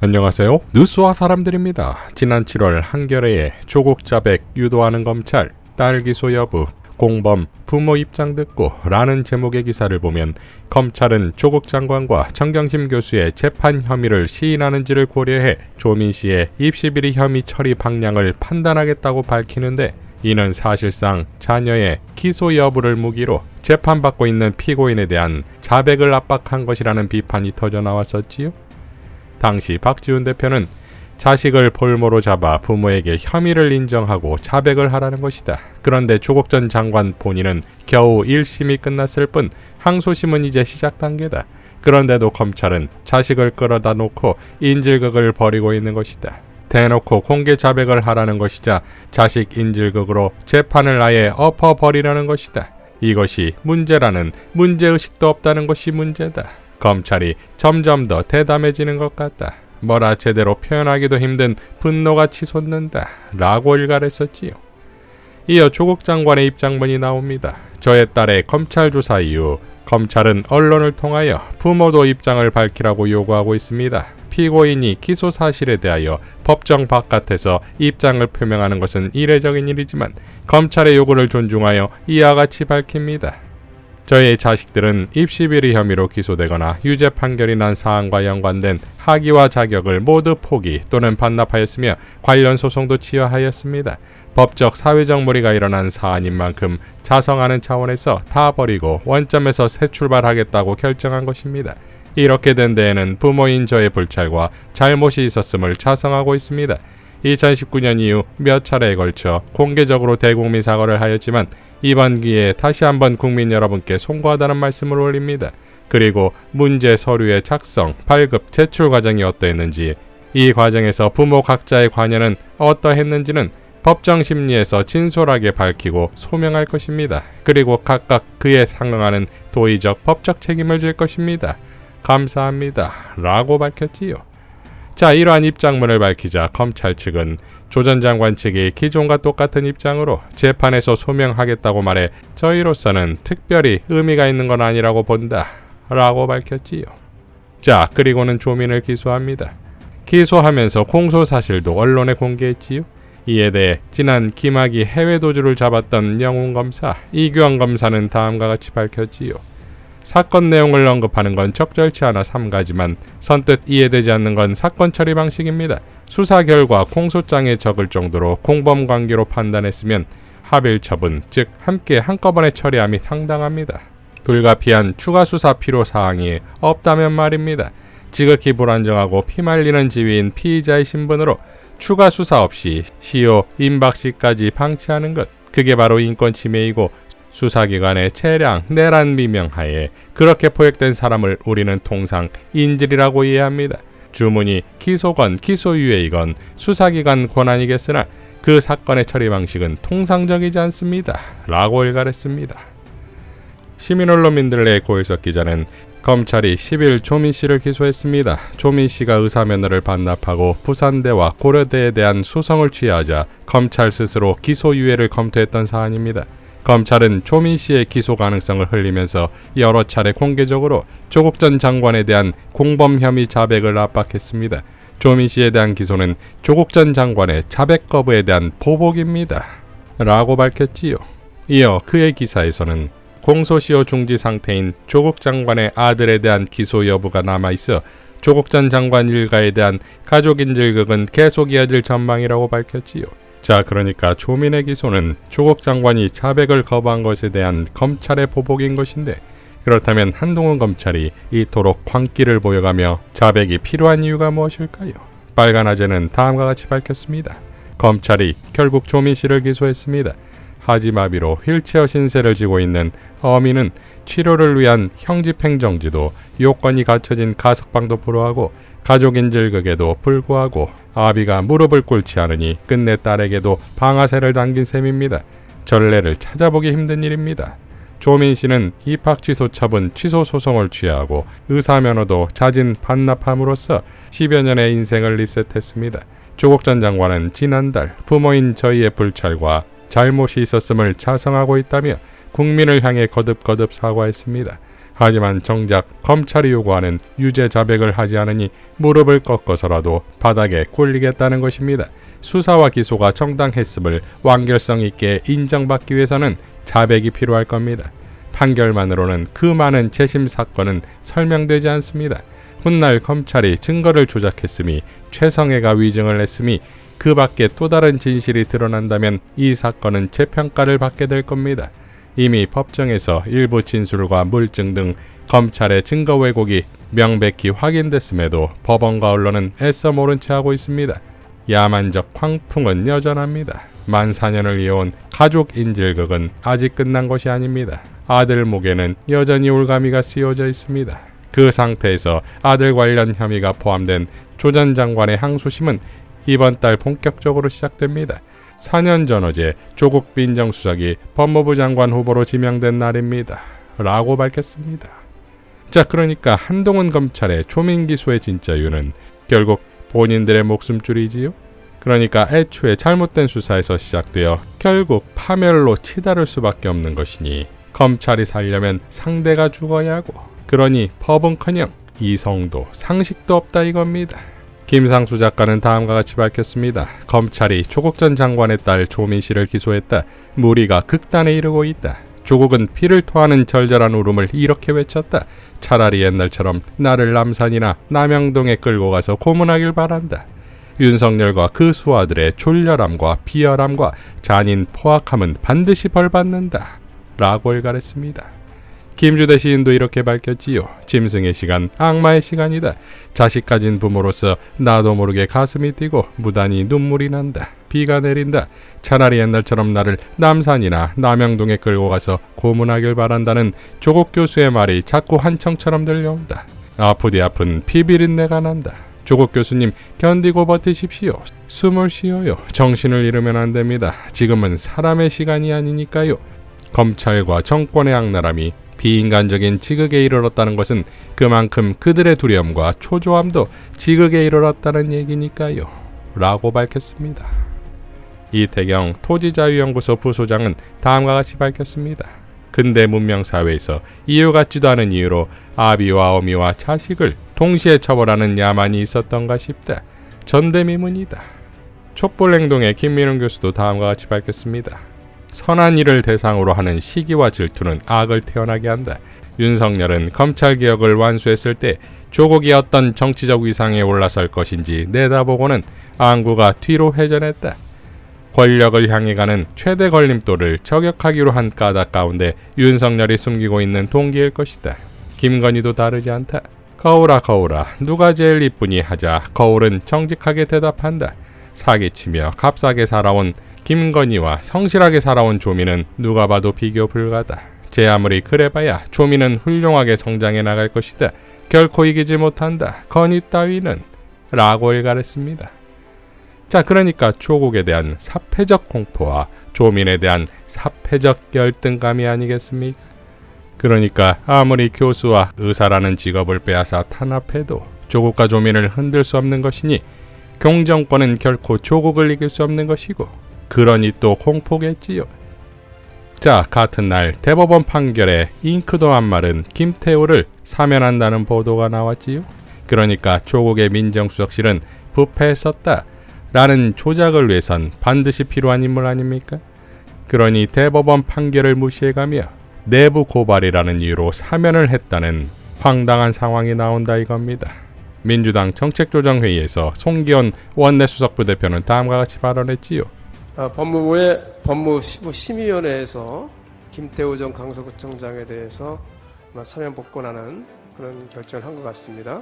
안녕하세요. 느스와 사람들입니다. 지난 7월 한겨레에 조국 자백 유도하는 검찰, 딸 기소 여부, 공범, 부모 입장 듣고 라는 제목의 기사를 보면 검찰은 조국 장관과 정경심 교수의 재판 혐의를 시인하는지를 고려해 조민 씨의 입시 비리 혐의 처리 방향을 판단하겠다고 밝히는데, 이는 사실상 자녀의 기소 여부를 무기로 재판받고 있는 피고인에 대한 자백을 압박한 것이라는 비판이 터져 나왔었지요. 당시 박지훈 대표는 자식을 볼모로 잡아 부모에게 혐의를 인정하고 자백을 하라는 것이다. 그런데 조국 전 장관 본인은 겨우 1심이 끝났을 뿐 항소심은 이제 시작 단계다. 그런데도 검찰은 자식을 끌어다 놓고 인질극을 벌이고 있는 것이다. 대놓고 공개 자백을 하라는 것이자 자식 인질극으로 재판을 아예 엎어버리려는 것이다. 이것이 문제라는 문제의식도 없다는 것이 문제다. 검찰이 점점 더 대담해지는 것 같다. 뭐라 제대로 표현하기도 힘든 분노가 치솟는다 라고 일갈했었지요. 이어 조국 장관의 입장문이 나옵니다. 저의 딸의 검찰 조사 이후 검찰은 언론을 통하여 부모도 입장을 밝히라고 요구하고 있습니다. 피고인이 기소 사실에 대하여 법정 바깥에서 입장을 표명하는 것은 이례적인 일이지만 검찰의 요구를 존중하여 이와 같이 밝힙니다. 저희 자식들은 입시비리 혐의로 기소되거나 유죄 판결이 난 사안과 연관된 학위와 자격을 모두 포기 또는 반납하였으며 관련 소송도 취하하였습니다. 법적 사회적 무리가 일어난 사안인 만큼 자성하는 차원에서 다 버리고 원점에서 새 출발하겠다고 결정한 것입니다. 이렇게 된 데에는 부모인 저의 불찰과 잘못이 있었음을 자성하고 있습니다. 2019년 이후 몇 차례에 걸쳐 공개적으로 대국민 사과를 하였지만 이번 기회에 다시 한번 국민 여러분께 송구하다는 말씀을 올립니다. 그리고 문제 서류의 작성, 발급, 제출 과정이 어떠했는지, 이 과정에서 부모 각자의 관여는 어떠했는지는 법정 심리에서 진솔하게 밝히고 소명할 것입니다. 그리고 각각 그에 상응하는 도의적 법적 책임을 질 것입니다. 감사합니다 라고 밝혔지요. 자, 이러한 입장문을 밝히자 검찰 측은 조 전 장관 측이 기존과 똑같은 입장으로 재판에서 소명하겠다고 말해 저희로서는 특별히 의미가 있는 건 아니라고 본다 라고 밝혔지요. 자, 그리고는 조민을 기소합니다. 기소하면서 공소 사실도 언론에 공개했지요. 이에 대해 지난 김학의 해외 도주를 잡았던 영웅 검사 이규영 검사는 다음과 같이 밝혔지요. 사건 내용을 언급하는 건 적절치 않아 삼가지만 선뜻 이해되지 않는 건 사건 처리 방식입니다. 수사 결과 공소장에 적을 정도로 공범 관계로 판단했으면 합일 처분, 즉 함께 한꺼번에 처리함이 상당합니다. 불가피한 추가 수사 필요 사항이 없다면 말입니다. 지극히 불안정하고 피말리는 지위인 피의자의 신분으로 추가 수사 없이 시효 임박 시까지 방치하는 것, 그게 바로 인권 침해이고 수사기관의 체량, 내란 미명하에 그렇게 포획된 사람을 우리는 통상 인질이라고 이해합니다. 주문이 기소건 기소유예이건 수사기관 권한이겠으나 그 사건의 처리 방식은 통상적이지 않습니다 라고 일갈했습니다. 시민언론민들의 고일석 기자는 검찰이 10일 조민 씨를 기소했습니다. 조민 씨가 의사면허를 반납하고 부산대와 고려대에 대한 소송을 취하자 검찰 스스로 기소유예를 검토했던 사안입니다. 검찰은 조민 씨의 기소 가능성을 흘리면서 여러 차례 공개적으로 조국 전 장관에 대한 공범 혐의 자백을 압박했습니다. 조민 씨에 대한 기소는 조국 전 장관의 자백 거부에 대한 보복입니다 라고 밝혔지요. 이어 그의 기사에서는 공소시효 중지 상태인 조국 장관의 아들에 대한 기소 여부가 남아있어 조국 전 장관 일가에 대한 가족 인질극은 계속 이어질 전망이라고 밝혔지요. 자, 그러니까 조민의 기소는 조국 장관이 자백을 거부한 것에 대한 검찰의 보복인 것인데, 그렇다면 한동훈 검찰이 이토록 광기를 보여가며 자백이 필요한 이유가 무엇일까요? 빨간아재는 다음과 같이 밝혔습니다. 검찰이 결국 조민 씨를 기소했습니다. 하지마비로 휠체어 신세를 지고 있는 어민은 치료를 위한 형집행정지도 요건이 갖춰진 가석방도 불허하고 가족인질극에도 불구하고 아비가 무릎을 꿇지 않으니 끝내 딸에게도 방아쇠를 당긴 셈입니다. 전례를 찾아보기 힘든 일입니다. 조민 씨는 입학 취소 처분 취소 소송을 취하고 의사면허도 자진 반납함으로써 10여 년의 인생을 리셋했습니다. 조국 전 장관은 지난달 부모인 저희의 불찰과 잘못이 있었음을 자성하고 있다며 국민을 향해 거듭거듭 사과했습니다. 하지만 정작 검찰이 요구하는 유죄 자백을 하지 않으니 무릎을 꺾어서라도 바닥에 굴리겠다는 것입니다. 수사와 기소가 정당했음을 완결성 있게 인정받기 위해서는 자백이 필요할 겁니다. 판결만으로는 그 많은 재심 사건은 설명되지 않습니다. 훗날 검찰이 증거를 조작했음이, 최성해가 위증을 했음이, 그 밖에 또 다른 진실이 드러난다면 이 사건은 재평가를 받게 될 겁니다. 이미 법정에서 일부 진술과 물증 등 검찰의 증거 왜곡이 명백히 확인됐음에도 법원과 언론은 애써 모른 채 하고 있습니다. 야만적 광풍은 여전합니다. 만 4년을 이어온 가족 인질극은 아직 끝난 것이 아닙니다. 아들 목에는 여전히 올가미가 씌워져 있습니다. 그 상태에서 아들 관련 혐의가 포함된 조 전 장관의 항소심은 이번 달 본격적으로 시작됩니다. 4년 전 어제 조국 민정수석이 법무부 장관 후보로 지명된 날입니다. 라고 밝혔습니다. 자, 그러니까 한동훈 검찰의 조민 기소의 진짜 이유는 결국 본인들의 목숨줄이지요. 그러니까 애초에 잘못된 수사에서 시작되어 결국 파멸로 치달을 수밖에 없는 것이니 검찰이 살려면 상대가 죽어야 하고, 그러니 법은커녕 이성도 상식도 없다 이겁니다. 김상수 작가는 다음과 같이 밝혔습니다. 검찰이 조국 전 장관의 딸 조민 씨를 기소했다. 무리가 극단에 이르고 있다. 조국은 피를 토하는 절절한 울음을 이렇게 외쳤다. 차라리 옛날처럼 나를 남산이나 남영동에 끌고 가서 고문하길 바란다. 윤석열과 그 수하들의 졸렬함과 비열함과 잔인 포악함은 반드시 벌받는다. 라고 일갈했습니다. 김주대 시인도 이렇게 밝혔지요. 짐승의 시간, 악마의 시간이다. 자식 가진 부모로서 나도 모르게 가슴이 뛰고 무단히 눈물이 난다. 비가 내린다. 차라리 옛날처럼 나를 남산이나 남영동에 끌고 가서 고문하길 바란다는 조국 교수의 말이 자꾸 한청처럼 들려온다. 아프디 아픈 피비린내가 난다. 조국 교수님, 견디고 버티십시오. 숨을 쉬어요. 정신을 잃으면 안 됩니다. 지금은 사람의 시간이 아니니까요. 검찰과 정권의 악랄함이 비인간적인 지극에 이르렀다는 것은 그만큼 그들의 두려움과 초조함도 지극에 이르렀다는 얘기니까요. 라고 밝혔습니다. 이태경 토지자유연구소 부소장은 다음과 같이 밝혔습니다. 근대 문명사회에서 이유 같지도 않은 이유로 아비와 어미와 자식을 동시에 처벌하는 야만이 있었던가 싶다. 전대미문이다. 촛불행동의 김민웅 교수도 다음과 같이 밝혔습니다. 선한 일을 대상으로 하는 시기와 질투는 악을 태어나게 한다. 윤석열은 검찰개혁을 완수했을 때 조국이 어떤 정치적 위상에 올라설 것인지 내다보고는 안구가 뒤로 회전했다. 권력을 향해 가는 최대 걸림돌을 저격하기로 한 까닭 가운데 윤석열이 숨기고 있는 동기일 것이다. 김건희도 다르지 않다. 거울아 거울아 누가 제일 이쁘니 하자 거울은 정직하게 대답한다. 사기치며 값싸게 살아온 김건희와 성실하게 살아온 조민은 누가 봐도 비교 불가다. 제 아무리 그래봐야 조민은 훌륭하게 성장해 나갈 것이다. 결코 이기지 못한다. 건희 따위는 라고 일갈했습니다. 자, 그러니까 조국에 대한 사패적 공포와 조민에 대한 사패적 열등감이 아니겠습니까? 그러니까 아무리 교수와 의사라는 직업을 빼앗아 탄압해도 조국과 조민을 흔들 수 없는 것이니 공정권은 결코 조국을 이길 수 없는 것이고, 그러니 또 공포겠지요. 자, 같은 날 대법원 판결에 잉크도 안 마른 김태우를 사면한다는 보도가 나왔지요. 그러니까 조국의 민정수석실은 부패했었다 라는 조작을 위해선 반드시 필요한 인물 아닙니까? 그러니 대법원 판결을 무시해가며 내부 고발이라는 이유로 사면을 했다는 황당한 상황이 나온다 이겁니다. 민주당 정책조정회의에서 송기현 원내수석부대표는 다음과 같이 발언했지요. 법무부의 법무심의위원회에서 김태우 전 강서구청장에 대해서 사면 복권하는 그런 결정을 한 것 같습니다.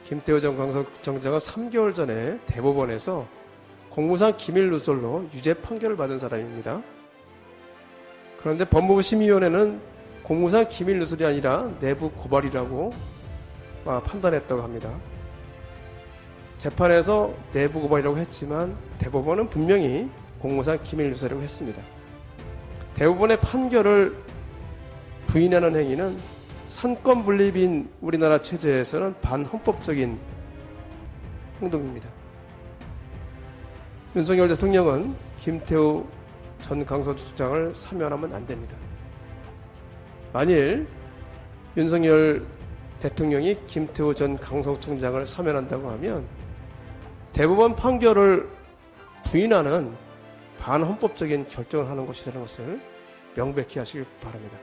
김태우 전 강서구청장은 3개월 전에 대법원에서 공무상 기밀 누설로 유죄 판결을 받은 사람입니다. 그런데 법무부 심의위원회는 공무상 기밀 누설이 아니라 내부 고발이라고 판단했다고 합니다. 재판에서 내부 고발이라고 했지만 대법원은 분명히 공무상 기밀 누설이라고 했습니다. 대법원의 판결을 부인하는 행위는 상권 분립인 우리나라 체제에서는 반헌법적인 행동입니다. 윤석열 대통령은 김태우 전 강서구청장을 사면하면 안 됩니다. 만일 윤석열 대통령이 김태호 전 강서구청장을 사면한다고 하면 대법원 판결을 부인하는 반헌법적인 결정을 하는 것이라는 것을 명백히 하시길 바랍니다.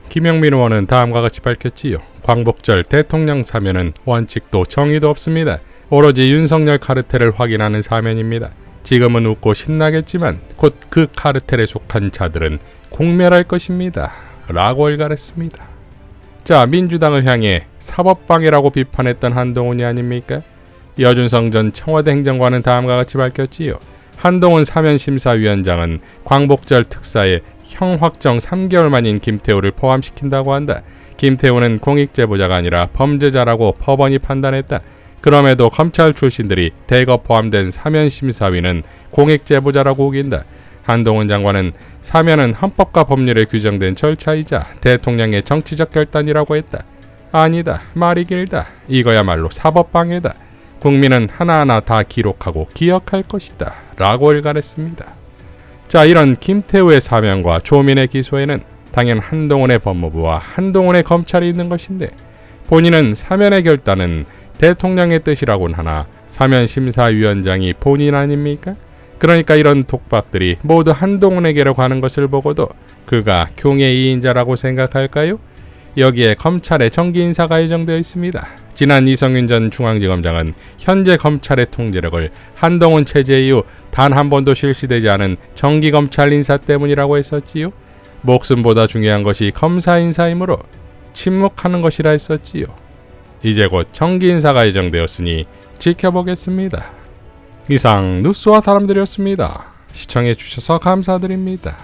김영민 의원은 다음과 같이 밝혔지요. 광복절 대통령 사면은 원칙도 정의도 없습니다. 오로지 윤석열 카르텔을 확인하는 사면입니다. 지금은 웃고 신나겠지만 곧 그 카르텔에 속한 자들은 공멸할 것입니다. 라고 일갈했습니다. 자, 민주당을 향해 사법방해라고 비판했던 한동훈이 아닙니까? 여준성 전 청와대 행정관은 다음과 같이 밝혔지요. 한동훈 사면심사위원장은 광복절 특사에 형 확정 3개월 만인 김태우를 포함시킨다고 한다. 김태우는 공익제보자가 아니라 범죄자라고 법원이 판단했다. 그럼에도 검찰 출신들이 대거 포함된 사면심사위는 공익제보자라고 우긴다. 한동훈 장관은 사면은 헌법과 법률에 규정된 절차이자 대통령의 정치적 결단이라고 했다. 아니다. 말이 길다. 이거야말로 사법방해다. 국민은 하나하나 다 기록하고 기억할 것이다. 라고 일갈했습니다. 자, 이런 김태우의 사면과 조민의 기소에는 당연 한동훈의 법무부와 한동훈의 검찰이 있는 것인데 본인은 사면의 결단은 대통령의 뜻이라곤 하나 사면심사위원장이 본인 아닙니까? 그러니까 이런 독박들이 모두 한동훈에게로 가는 것을 보고도 그가 경의 2인자라고 생각할까요? 여기에 검찰의 정기 인사가 예정되어 있습니다. 지난 이성윤 전 중앙지검장은 현재 검찰의 통제력을 한동훈 체제 이후 단 한 번도 실시되지 않은 정기검찰 인사 때문이라고 했었지요. 목숨보다 중요한 것이 검사 인사이므로 침묵하는 것이라 했었지요. 이제 곧 정기 인사가 예정되었으니 지켜보겠습니다. 이상 뉴스와 사람들이었습니다. 시청해 주셔서 감사드립니다.